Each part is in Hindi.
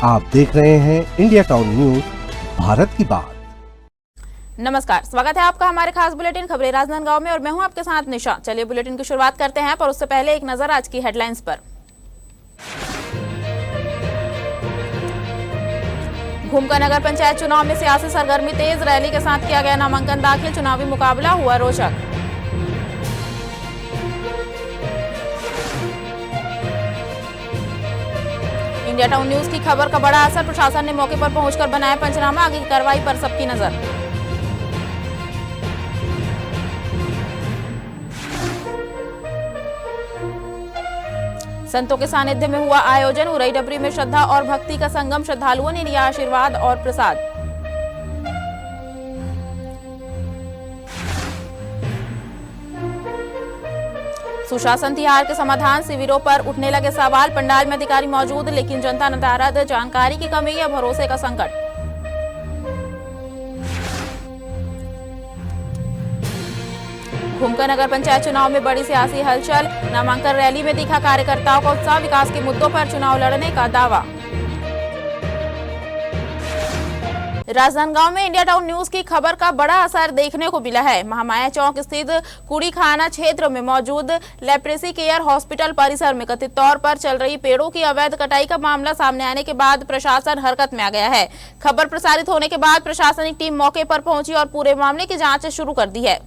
आप देख रहे हैं इंडिया टाउन न्यूज, भारत की बात। नमस्कार, स्वागत है आपका हमारे खास बुलेटिन खबरें राजनांदगांव में और मैं हूं आपके साथ निशा। चलिए बुलेटिन की शुरुआत करते हैं, पर उससे पहले एक नजर आज की हेडलाइंस पर। घूमकर नगर पंचायत चुनाव में सियासी सरगर्मी तेज, रैली के साथ किया गया नामांकन दाखिल, चुनावी मुकाबला हुआ रोचक। इंडिया टाउन न्यूज की खबर का बड़ा असर, प्रशासन ने मौके पर पहुंचकर बनाया पंचनामा, आगे की कार्रवाई पर सबकी नजर। संतों के सानिध्य में हुआ आयोजन, उरई डबरी में श्रद्धा और भक्ति का संगम, श्रद्धालुओं ने लिया आशीर्वाद और प्रसाद। सुशासन तिहार के समाधान, शिविरों पर उठने लगे सवाल, पंडाल में अधिकारी मौजूद लेकिन जनता नदारद, जानकारी की कमी या भरोसे का संकट। घूमकर नगर पंचायत चुनाव में बड़ी सियासी हलचल, नामांकन रैली में दिखा कार्यकर्ताओं का उत्साह, विकास के मुद्दों पर चुनाव लड़ने का दावा। राजनांदगांव में इंडिया टाउन न्यूज की खबर का बड़ा असर देखने को मिला है। महामाया चौक स्थित कुड़ीखाना क्षेत्र में मौजूद लेप्रेसी केयर हॉस्पिटल परिसर में कथित तौर पर चल रही पेड़ों की अवैध कटाई का मामला सामने आने के बाद प्रशासन हरकत में आ गया है। खबर प्रसारित होने के बाद प्रशासनिक टीम मौके पर पहुंची और पूरे मामले की जांच शुरू कर दी है।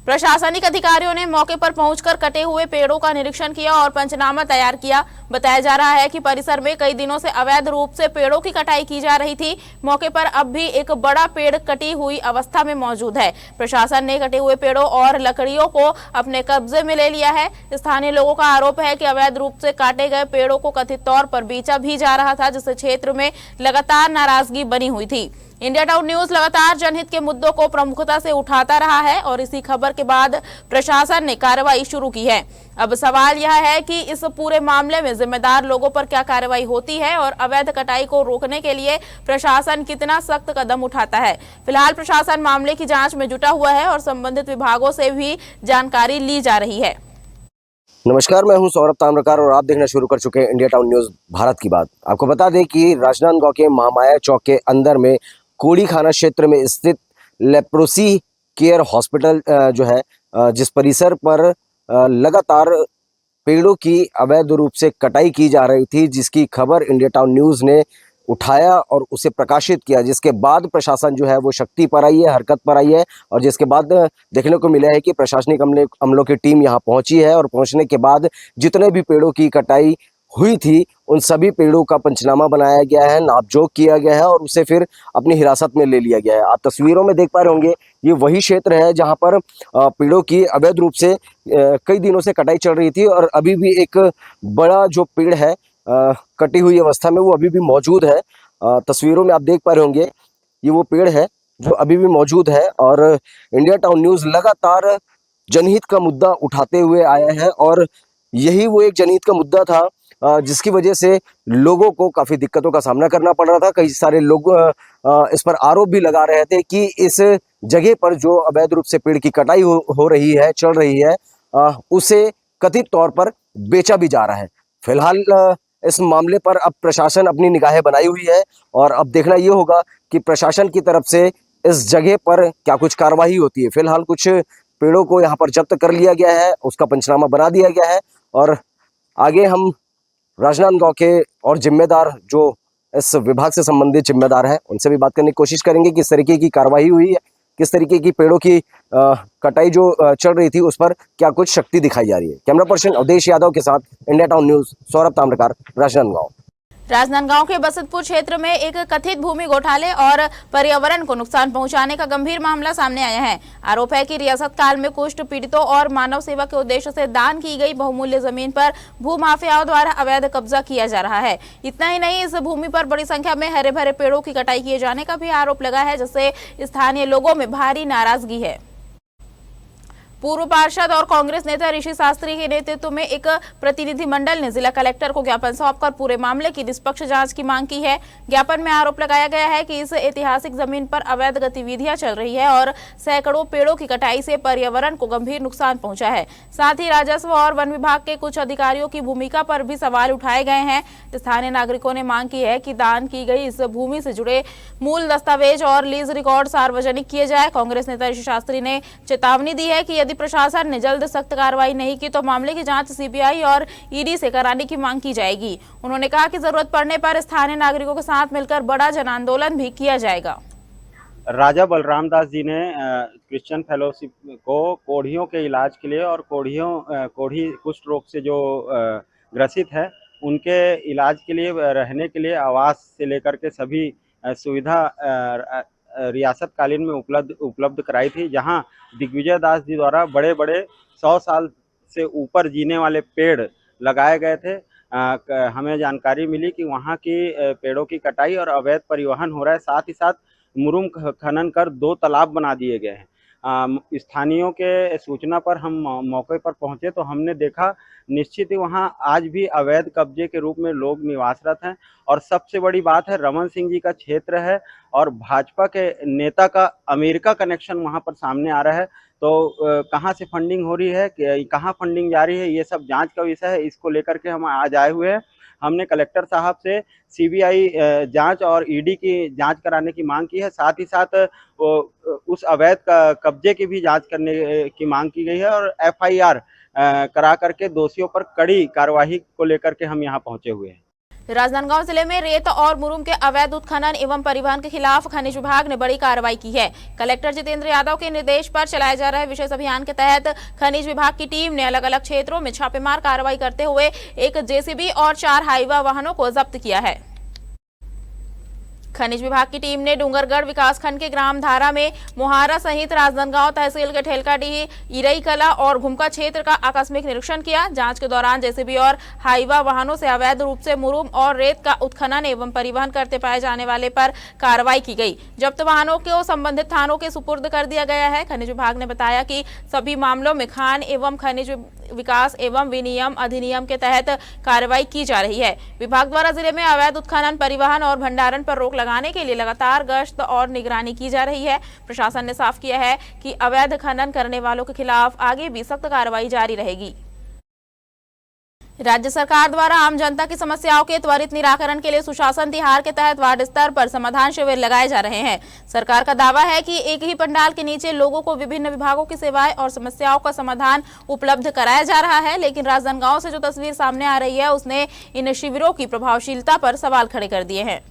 प्रशासनिक अधिकारियों ने मौके पर पहुंचकर कटे हुए पेड़ों का निरीक्षण किया और पंचनामा तैयार किया। बताया जा रहा है कि परिसर में कई दिनों से अवैध रूप से पेड़ों की कटाई की जा रही थी। मौके पर अब भी एक बड़ा पेड़ कटी हुई अवस्था में मौजूद है। प्रशासन ने कटे हुए पेड़ों और लकड़ियों को अपने कब्जे में ले लिया है। स्थानीय लोगों का आरोप है कि अवैध रूप से काटे गए पेड़ों को कथित तौर पर बेचा भी जा रहा था, जिससे क्षेत्र में लगातार नाराजगी बनी हुई थी। इंडिया टाउन न्यूज लगातार जनहित के मुद्दों को प्रमुखता से उठाता रहा है और इसी खबर के बाद प्रशासन ने कार्रवाई शुरू की है। अब सवाल यह है कि इस पूरे मामले में जिम्मेदार लोगों पर क्या कार्रवाई होती है और अवैध कटाई को रोकने के लिए प्रशासन कितना सख्त कदम उठाता है। फिलहाल प्रशासन मामले की जांच में जुटा हुआ है और संबंधित विभागों से भी जानकारी ली जा रही है। नमस्कार, मैं हूं सौरभ ताम्रकार और आप देखना शुरू कर चुके हैं इंडिया टाउन न्यूज भारत की बात। आपको बता दें कि राजनांदगांव के महामाया चौक के अंदर में कोड़ीखाना क्षेत्र में स्थित लेप्रोसी केयर हॉस्पिटल जो है, जिस परिसर पर लगातार पेड़ों की अवैध रूप से कटाई की जा रही थी, जिसकी खबर इंडिया टाउन न्यूज़ ने उठाया और उसे प्रकाशित किया, जिसके बाद प्रशासन जो है वो शक्ति पर आई है, हरकत पर आई है और जिसके बाद देखने को मिला है कि प्रशासनिक अमलों की टीम यहाँ पहुंची है और पहुंचने के बाद जितने भी पेड़ों की कटाई हुई थी उन सभी पेड़ों का पंचनामा बनाया गया है, नापजोक किया गया है और उसे फिर अपनी हिरासत में ले लिया गया है। आप तस्वीरों में देख पा रहे होंगे, ये वही क्षेत्र है जहां पर पेड़ों की अवैध रूप से कई दिनों से कटाई चल रही थी और अभी भी एक बड़ा जो पेड़ है कटी हुई अवस्था में वो अभी भी मौजूद है। तस्वीरों में आप देख पा रहे होंगे, ये वो पेड़ है जो अभी भी मौजूद है और इंडिया टाउन न्यूज़ लगातार जनहित का मुद्दा उठाते हुए आया है और यही वो एक जनहित का मुद्दा था जिसकी वजह से लोगों को काफ़ी दिक्कतों का सामना करना पड़ रहा था। कई सारे लोग इस पर आरोप भी लगा रहे थे कि इस जगह पर जो अवैध रूप से पेड़ की कटाई हो रही है, चल रही है, उसे कथित तौर पर बेचा भी जा रहा है। फिलहाल इस मामले पर अब प्रशासन अपनी निगाहें बनाई हुई है और अब देखना ये होगा कि प्रशासन की तरफ से इस जगह पर क्या कुछ कार्रवाई होती है। फिलहाल कुछ पेड़ों को यहाँ पर जब्त कर लिया गया है, उसका पंचनामा बना दिया गया है और आगे हम राजनांदगांव के और जिम्मेदार जो इस विभाग से संबंधित जिम्मेदार हैं उनसे भी बात करने की कोशिश करेंगे किस तरीके की कार्रवाई हुई है, किस तरीके की पेड़ों की कटाई जो चल रही थी उस पर क्या कुछ शक्ति दिखाई जा रही है। कैमरा पर्सन अवधेश यादव के साथ India town news, Saurabh Tamrakar, Rajnandgaon. Rajnandgaon के बसंतपुर क्षेत्र में एक कथित भूमि घोटाले और पर्यावरण को नुकसान पहुंचाने का गंभीर मामला सामने आया है। आरोप है कि रियासत काल में कुष्ठ पीड़ितों और मानव सेवा के उद्देश्य से दान की गई बहुमूल्य जमीन पर भूमाफियाओं द्वारा अवैध कब्जा किया जा रहा है। इतना ही नहीं, इस भूमि पर बड़ी संख्या में हरे भरे पेड़ों की कटाई किए जाने का भी आरोप लगा है, जिससे स्थानीय लोगों में भारी नाराजगी है। पूर्व पार्षद और कांग्रेस नेता ऋषि शास्त्री के नेतृत्व में एक प्रतिनिधि मंडल ने जिला कलेक्टर को ज्ञापन सौंपकर पूरे मामले की निष्पक्ष जांच की मांग की है। ज्ञापन में आरोप लगाया गया है कि इस ऐतिहासिक जमीन पर अवैध गतिविधियां चल रही है और सैकड़ों पेड़ों की कटाई से पर्यावरण को गंभीर नुकसान पहुंचा है। साथ ही राजस्व और वन विभाग के कुछ अधिकारियों की भूमिका पर भी सवाल उठाए गए हैं। स्थानीय नागरिकों ने मांग की है कि दान की गई इस भूमि से जुड़े मूल दस्तावेज और लीज रिकॉर्ड सार्वजनिक किए जाए। कांग्रेस नेता ऋषि शास्त्री ने चेतावनी दी है कि यदि प्रशासन ने जल्द सख्त कार्रवाई नहीं की तो मामले की जांच सीबीआई और ईडी से कराने की मांग की जाएगी। उन्होंने कहा कि जरूरत पड़ने पर स्थानीय नागरिकों के साथ मिलकर बड़ा जन आंदोलन भी किया जाएगा। राजा बलराम दास जी ने क्रिश्चियन फेलोशिप को कोढ़ियों के इलाज के लिए और कोढ़ी कुष्ठ रोग से जो ग्रसित है उनके इलाज के लिए, रहने के लिए आवास से लेकर के सभी सुविधा रियासतकालीन में उपलब्ध कराई थी, जहां दिग्विजय दास जी द्वारा बड़े बड़े 100 साल से ऊपर जीने वाले पेड़ लगाए गए थे। हमें जानकारी मिली कि वहां की पेड़ों की कटाई और अवैध परिवहन हो रहा है। साथ ही साथ मुरुम खनन कर 2 तालाब बना दिए गए हैं। स्थानीयों के सूचना पर हम मौके पर पहुंचे तो हमने देखा निश्चित ही वहां आज भी अवैध कब्जे के रूप में लोग निवासरत हैं। और सबसे बड़ी बात है, रमन सिंह जी का क्षेत्र है और भाजपा के नेता का अमेरिका कनेक्शन वहां पर सामने आ रहा है। तो कहां से फंडिंग हो रही है, कहां फंडिंग जा रही है, ये सब जांच का विषय है। इसको लेकर के हम आज आए हुए हैं। हमने कलेक्टर साहब से सीबीआई जांच और ईडी की जांच कराने की मांग की है। साथ ही साथ उस अवैध कब्जे की भी जांच करने की मांग की गई है और एफआईआर करा करके दोषियों पर कड़ी कार्यवाही को लेकर के हम यहाँ पहुंचे हुए हैं। राजनांदगांव जिले में रेत और मुरुम के अवैध उत्खनन एवं परिवहन के खिलाफ खनिज विभाग ने बड़ी कार्रवाई की है। कलेक्टर जितेंद्र यादव के निर्देश पर चलाए जा रहे विशेष अभियान के तहत खनिज विभाग की टीम ने अलग अलग क्षेत्रों में छापेमार कार्रवाई करते हुए एक जेसीबी और 4 हाईवा वाहनों को जब्त किया है। खनिज विभाग की टीम ने डूंगरगढ़ विकासखंड के ग्राम धारा में मोहारा सहित राजनांदगांव तहसील के ठेलकाडीह, इरईकला और घुमका क्षेत्र का आकस्मिक निरीक्षण किया। जांच के दौरान जेसीबी और हाईवा वाहनों से अवैध रूप से मुरुम और रेत का उत्खनन एवं परिवहन करते पाए जाने वाले पर कार्रवाई की गई। जब्त वाहनों को संबंधित थानों के सुपुर्द कर दिया गया है। खनिज विभाग ने बताया कि सभी मामलों में खान एवं खनिज विकास एवं विनियम अधिनियम के तहत कार्रवाई की जा रही है। विभाग द्वारा जिले में अवैध उत्खनन, परिवहन और भंडारण पर रोक लगाने के लिए लगातार गश्त और निगरानी की जा रही है। प्रशासन ने साफ किया है कि अवैध खनन करने वालों के खिलाफ आगे भी सख्त कार्रवाई जारी रहेगी। राज्य सरकार द्वारा आम जनता की समस्याओं के त्वरित निराकरण के लिए सुशासन तिहार के तहत वार्ड स्तर पर समाधान शिविर लगाए जा रहे हैं। सरकार का दावा है कि एक ही पंडाल के नीचे लोगों को विभिन्न विभागों की सेवाएं और समस्याओं का समाधान उपलब्ध कराया जा रहा है, लेकिन राजनांदगांव से जो तस्वीर सामने आ रही है उसने इन शिविरों की प्रभावशीलता पर सवाल खड़े कर दिए हैं।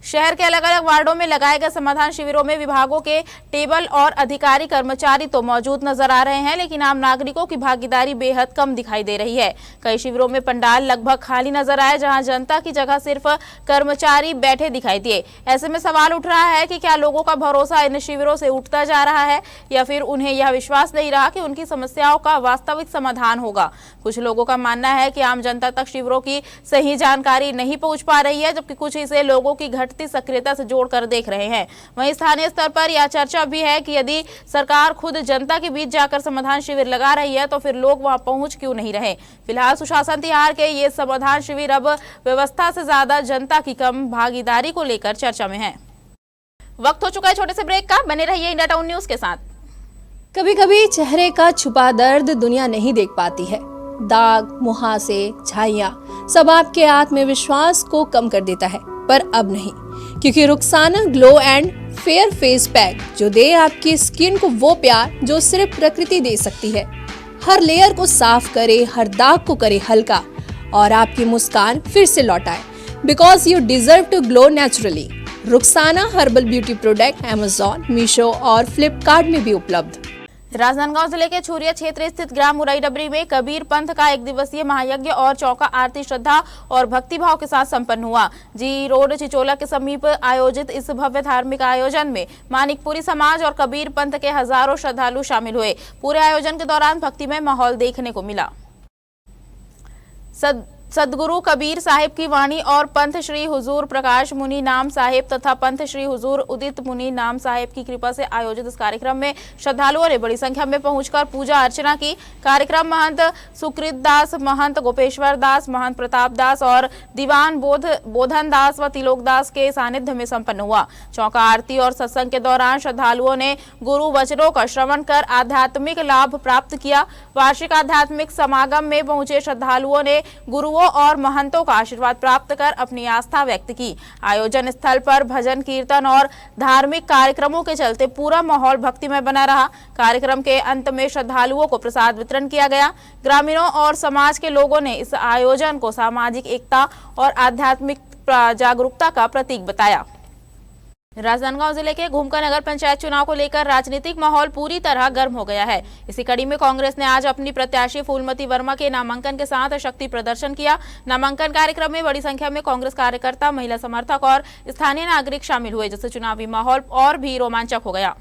शहर के अलग अलग वार्डों में लगाए गए समाधान शिविरों में विभागों के टेबल और अधिकारी कर्मचारी तो मौजूद नजर आ रहे हैं, लेकिन आम नागरिकों की भागीदारी बेहद कम दिखाई दे रही है। कई शिविरों में पंडाल लगभग खाली नजर आए, जहां जनता की जगह सिर्फ कर्मचारी बैठे दिखाई दिए। ऐसे में सवाल उठ रहा है कि क्या लोगों का भरोसा इन शिविरों से उठता जा रहा है या फिर उन्हें यह विश्वास नहीं रहा कि उनकी समस्याओं का वास्तविक समाधान होगा। कुछ लोगों का मानना है कि आम जनता तक शिविरों की सही जानकारी नहीं पहुंच पा रही है, जबकि कुछ इसे लोगों की घटती सक्रियता से जोड़कर देख रहे हैं। वहीं स्थानीय स्तर पर यह चर्चा भी है कि यदि सरकार खुद जनता के बीच जाकर समाधान शिविर लगा रही है तो फिर लोग वहां पहुंच क्यों नहीं रहे। फिलहाल सुशासन तिहार के ये समाधान शिविर अब व्यवस्था से ज्यादा जनता की कम भागीदारी को लेकर चर्चा में है। वक्त हो चुका है छोटे से ब्रेक का, बने रहिए इंडिया टाउन न्यूज के साथ। कभी कभी चेहरे का छुपा दर्द दुनिया नहीं देख पाती है। दाग, मुहासे, झाइयां सब आपके आत्मविश्वास को कम कर देता है, पर अब नहीं, क्योंकि Rukhsana glow and fair face pack जो दे आपकी स्किन को वो प्यार जो सिर्फ प्रकृति दे सकती है। हर लेयर को साफ करे, हर दाग को करे हल्का और आपकी मुस्कान फिर से लौटाए, because you deserve to glow naturally. Rukhsana herbal beauty product Amazon, Meesho और फ्लिपकार्ट में भी उपलब्ध। राजनांदगांव जिले के छुरिया क्षेत्र स्थित ग्राम मुरई डबरी में कबीर पंथ का 1 दिवसीय महायज्ञ और चौका आरती श्रद्धा और भक्तिभाव के साथ संपन्न हुआ। जी रोड चिचोला के समीप आयोजित इस भव्य धार्मिक आयोजन में मानिकपुरी समाज और कबीर पंथ के हजारों श्रद्धालु शामिल हुए। पूरे आयोजन के दौरान भक्तिमय माहौल देखने को मिला। सदगुरु कबीर साहिब की वाणी और पंथ श्री हुजूर प्रकाश मुनि नाम साहिब तथा पंथ श्री हुजूर उदित मुनि नाम साहिब की कृपा से आयोजित इस कार्यक्रम में श्रद्धालुओं ने बड़ी संख्या में पहुंचकर पूजा अर्चना की। कार्यक्रम महंत सुकृत दास, महंत गोपेश्वर दास, महंत प्रताप दास और दीवान बोधन दास व तिलोक दास के सानिध्य में संपन्न हुआ। चौका आरती और सत्संग के दौरान श्रद्धालुओं ने गुरु वचनों का श्रवण कर आध्यात्मिक लाभ प्राप्त किया। वार्षिक आध्यात्मिक समागम में पहुंचे श्रद्धालुओं ने गुरुओं और महंतों का आशीर्वाद प्राप्त कर अपनी आस्था व्यक्त की। आयोजन स्थल पर भजन कीर्तन और धार्मिक कार्यक्रमों के चलते पूरा माहौल भक्तिमय बना रहा। कार्यक्रम के अंत में श्रद्धालुओं को प्रसाद वितरण किया गया। ग्रामीणों और समाज के लोगों ने इस आयोजन को सामाजिक एकता और आध्यात्मिक जागरूकता का प्रतीक बताया। राजनांदगांव जिले के घुमका नगर पंचायत चुनाव को लेकर राजनीतिक माहौल पूरी तरह गर्म हो गया है। इसी कड़ी में कांग्रेस ने आज अपनी प्रत्याशी फूलमती वर्मा के नामांकन के साथ शक्ति प्रदर्शन किया। नामांकन कार्यक्रम में बड़ी संख्या में कांग्रेस कार्यकर्ता, महिला समर्थक और स्थानीय नागरिक शामिल हुए, जिससे चुनावी माहौल और भी रोमांचक हो गया।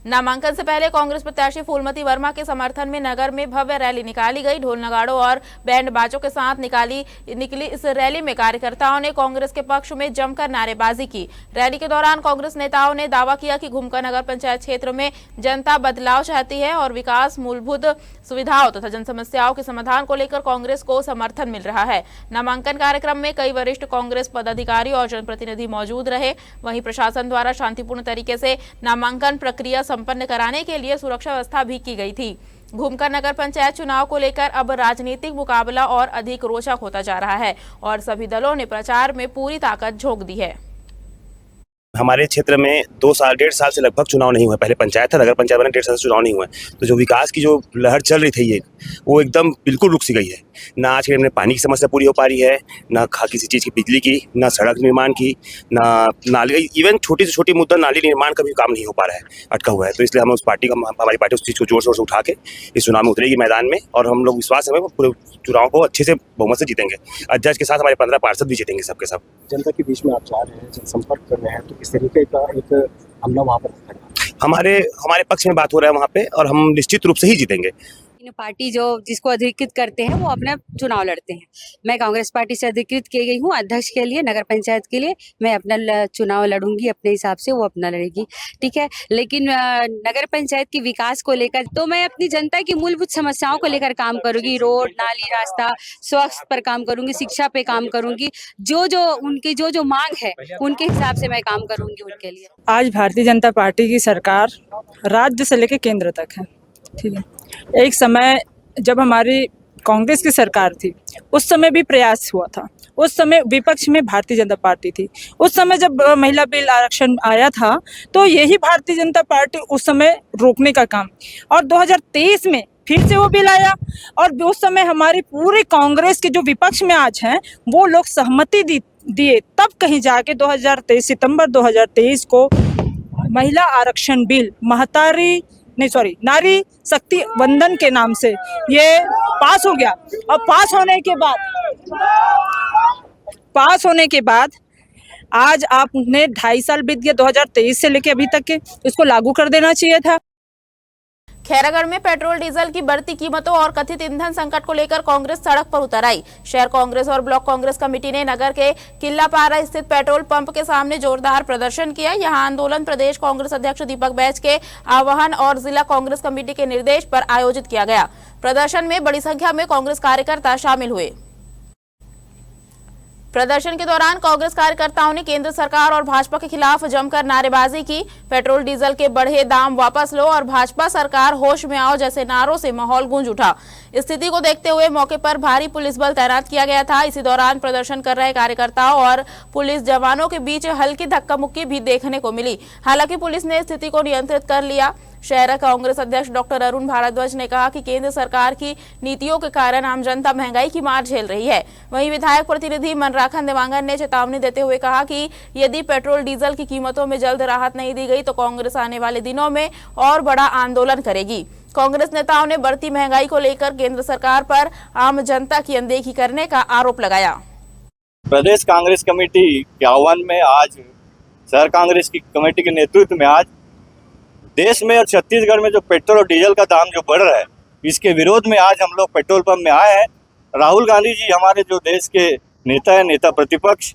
नामांकन से पहले कांग्रेस प्रत्याशी फूलमती वर्मा के समर्थन में नगर में भव्य रैली निकाली गई। ढोल नगाड़ों और बैंड बाजों के साथ निकली इस रैली में कार्यकर्ताओं ने कांग्रेस के पक्ष में जमकर नारेबाजी की। रैली के दौरान कांग्रेस नेताओं ने दावा किया कि घुमका नगर पंचायत क्षेत्र में जनता बदलाव चाहती है और विकास, मूलभूत सुविधाओं तथा जन समस्याओं के समाधान को लेकर कांग्रेस को समर्थन मिल रहा है। नामांकन कार्यक्रम में कई वरिष्ठ कांग्रेस पदाधिकारी और जनप्रतिनिधि मौजूद रहे। वहीं प्रशासन द्वारा शांतिपूर्ण तरीके से नामांकन प्रक्रिया संपन्न कराने के लिए सुरक्षा व्यवस्था भी की गई थी। घुमका नगर पंचायत चुनाव को लेकर अब राजनीतिक मुकाबला और अधिक रोचक होता जा रहा है और सभी दलों ने प्रचार में पूरी ताकत झोंक दी है। हमारे क्षेत्र में 2-1.5 साल से लगभग चुनाव नहीं हुआ। पहले पंचायत था, नगर पंचायत बना, 1.5 साल से चुनाव नहीं हुआ। तो जो विकास की जो लहर चल रही थी वो एकदम बिल्कुल रुक सी गई है। ना आज के दिन में पानी की समस्या पूरी हो पा रही है, ना किसी चीज़ की बिजली की, ना सड़क निर्माण की, ना नाली, इवन छोटी से छोटी मुद्दा नाली निर्माण का भी काम नहीं हो पा रहा है, अटका हुआ है। तो इसलिए हमारी पार्टी उस चीज़ को जोर शोर से उठा के इस चुनाव में उतरेगी मैदान में और हम लोग विश्वास है पूरे चुनाव को अच्छे से बहुमत से जीतेंगे। अध्यक्ष के साथ हमारे 15 पार्षद भी जीतेंगे सबके सब। जनता के बीच में आप जा रहे हैं, जनसंपर्क कर रहे हैं, तो किस तरीके का एक हमला वहाँ पर हमारे पक्ष में बात हो रहा है वहाँ पे और हम निश्चित रूप से ही जीतेंगे। पार्टी जो जिसको अधिकृत करते हैं वो अपना चुनाव लड़ते हैं। मैं कांग्रेस पार्टी से अधिकृत की गई हूँ अध्यक्ष के लिए, नगर पंचायत के लिए। मैं अपना चुनाव लड़ूंगी अपने हिसाब से, वो अपना लड़ेगी, ठीक है। लेकिन नगर पंचायत की विकास को लेकर तो मैं अपनी जनता की मूलभूत समस्याओं को लेकर काम करूंगी। रोड, नाली, रास्ता, स्वास्थ्य पर काम करूंगी, शिक्षा पे काम करूंगी। उनकी जो मांग है उनके हिसाब से मैं काम करूंगी उनके लिए। आज भारतीय जनता पार्टी की सरकार राज्य से लेकर केंद्र तक है, ठीक है। एक समय जब हमारी कांग्रेस की सरकार थी उस समय भी प्रयास हुआ था। उस समय विपक्ष में भारतीय जनता पार्टी थी। उस समय जब महिला बिल आरक्षण आया था तो यही भारतीय जनता पार्टी उस समय रोकने का काम, और 2023 में फिर से वो बिल आया और उस समय हमारी पूरी कांग्रेस के जो विपक्ष में आज हैं वो लोग सहमति दिए, तब कहीं जाके 2023 सितंबर 2023 को महिला आरक्षण बिल नारी शक्ति वंदन के नाम से ये पास हो गया। और पास होने के बाद आज आपने 2.5 साल बीत गया, 2023 से लेके अभी तक के, इसको लागू कर देना चाहिए था। खैरागढ़ में पेट्रोल डीजल की बढ़ती कीमतों और कथित ईंधन संकट को लेकर कांग्रेस सड़क पर उतर आई। शहर कांग्रेस और ब्लॉक कांग्रेस कमेटी ने नगर के किल्लापारा स्थित पेट्रोल पंप के सामने जोरदार प्रदर्शन किया। यहां आंदोलन प्रदेश कांग्रेस अध्यक्ष दीपक बैज के आह्वान और जिला कांग्रेस कमेटी के निर्देश पर आयोजित किया गया। प्रदर्शन में बड़ी संख्या में कांग्रेस कार्यकर्ता शामिल हुए। प्रदर्शन के दौरान कांग्रेस कार्यकर्ताओं ने केंद्र सरकार और भाजपा के खिलाफ जमकर नारेबाजी की। पेट्रोल डीजल के बढ़े दाम वापस लो और भाजपा सरकार होश में आओ जैसे नारों से माहौल गूंज उठा। स्थिति को देखते हुए मौके पर भारी पुलिस बल तैनात किया गया था। इसी दौरान प्रदर्शन कर रहे कार्यकर्ताओं और पुलिस जवानों के बीच हल्की धक्का मुक्की भी देखने को मिली। हालांकि पुलिस ने स्थिति को नियंत्रित कर लिया। शहर कांग्रेस अध्यक्ष डॉक्टर अरुण भारद्वाज ने कहा कि केंद्र सरकार की नीतियों के कारण आम जनता महंगाई की मार झेल रही है। वहीं विधायक प्रतिनिधि मनराखन देवांगन ने चेतावनी देते हुए कहा कि यदि पेट्रोल डीजल की कीमतों में जल्द राहत नहीं दी गई तो कांग्रेस आने वाले दिनों में और बड़ा आंदोलन करेगी। कांग्रेस नेताओं ने बढ़ती महंगाई को लेकर केंद्र सरकार पर आम जनता की अनदेखी करने का आरोप लगाया। प्रदेश कांग्रेस कमेटी के आह्वान में आज शहर कांग्रेस की कमेटी के नेतृत्व में आज देश में और छत्तीसगढ़ में जो पेट्रोल और डीजल का दाम जो बढ़ रहा है, इसके विरोध में आज हम लोग पेट्रोल पंप में आए हैं राहुल गांधी जी हमारे जो देश के नेता है, नेता प्रतिपक्ष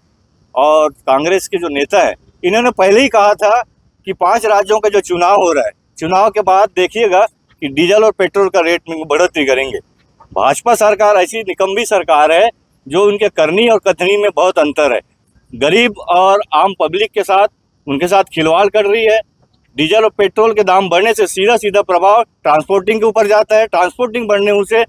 और कांग्रेस के जो नेता है, इन्होंने पहले ही कहा था कि 5 राज्यों का जो चुनाव हो रहा है, चुनाव के बाद देखिएगा कि डीजल और पेट्रोल का रेट में बढ़ोतरी करेंगे। भाजपा सरकार ऐसी निकम्मी सरकार है जो उनके करनी और कथनी में बहुत अंतर है। गरीब और आम पब्लिक के साथ उनके साथ खिलवाड़ कर रही है। डीजल और पेट्रोल के दाम बढ़ने से सीधा सीधा प्रभाव ट्रांसपोर्टिंग के ऊपर जाता है। ट्रांसपोर्टिंग बढ़ने से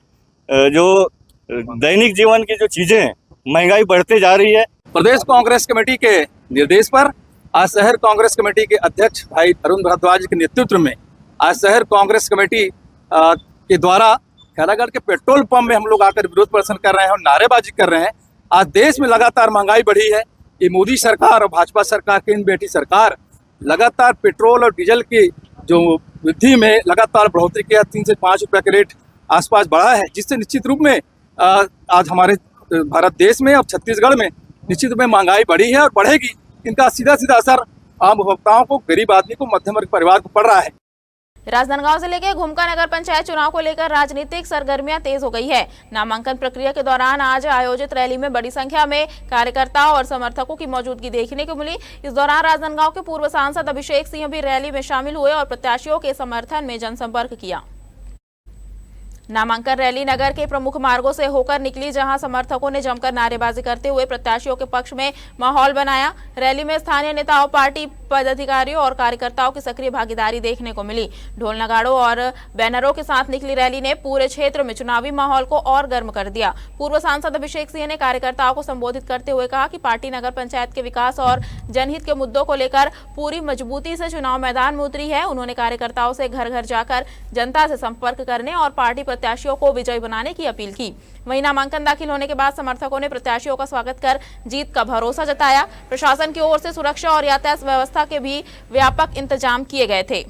जो दैनिक जीवन की जो चीज़ें हैं, महंगाई बढ़ते जा रही है। प्रदेश कांग्रेस कमेटी के निर्देश पर आज शहर कांग्रेस कमेटी के अध्यक्ष भाई अरुण भारद्वाज के नेतृत्व में आज शहर कांग्रेस कमेटी के द्वारा खैरागढ़ के पेट्रोल पंप में हम लोग आकर विरोध प्रदर्शन कर रहे हैं और नारेबाजी कर रहे हैं। आज देश में लगातार महंगाई बढ़ी है। ये मोदी सरकार और भाजपा सरकार की बेटी सरकार लगातार पेट्रोल और डीजल की जो वृद्धि में लगातार बढ़ोतरी किया, 3 से 5 रुपये का रेट आसपास बढ़ा है, जिससे निश्चित रूप में आज हमारे भारत देश में और छत्तीसगढ़ में निश्चित रूप में महंगाई बढ़ी है और बढ़ेगी। इनका सीधा सीधा असर आम उपभोक्ताओं को, गरीब आदमी को, मध्यम वर्ग परिवार को पड़ रहा है। राजनांदगांव जिले के घुमका नगर पंचायत चुनाव को लेकर राजनीतिक सरगर्मियां तेज हो गई है। नामांकन प्रक्रिया के दौरान आज आयोजित रैली में बड़ी संख्या में कार्यकर्ताओं और समर्थकों की मौजूदगी देखने को मिली। इस दौरान राजनांदगांव के पूर्व सांसद अभिषेक सिंह भी रैली में शामिल हुए और प्रत्याशियों के समर्थन में जनसंपर्क किया। नामांकन रैली नगर के प्रमुख मार्गों से होकर निकली, जहां समर्थकों ने जमकर नारेबाजी करते हुए प्रत्याशियों के पक्ष में माहौल बनाया। रैली में स्थानीय नेताओं, पार्टी पदाधिकारियों और कार्यकर्ताओं की सक्रिय भागीदारी देखने को मिली। ढोल नगाड़ों और बैनरों के साथ निकली रैली ने पूरे क्षेत्र में चुनावी माहौल को और गर्म कर दिया। पूर्व सांसद अभिषेक सिंह ने कार्यकर्ताओं को संबोधित करते हुए कहा कि पार्टी नगर पंचायत के विकास और जनहित के मुद्दों को लेकर पूरी मजबूती से चुनाव मैदान में उतरी है। उन्होंने कार्यकर्ताओं से घर घर जाकर जनता से संपर्क करने और पार्टी प्रत्याशियों को विजयी बनाने की अपील की। वहीं नामांकन दाखिल होने के बाद समर्थकों ने प्रत्याशियों का स्वागत कर जीत का भरोसा जताया। प्रशासन की ओर से सुरक्षा और यातायात व्यवस्था के भी व्यापक इंतजाम किए गए थे।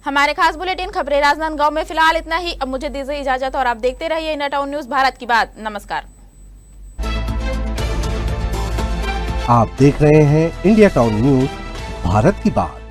हमारे खास बुलेटिन खबरें राजनांदगांव में फिलहाल इतना ही। अब मुझे दीजिए इजाजत और आप देखते रहिए इंडिया टाउन न्यूज भारत की बात। नमस्कार। आप देख रहे हैं इंडिया टाउन न्यूज भारत की बात।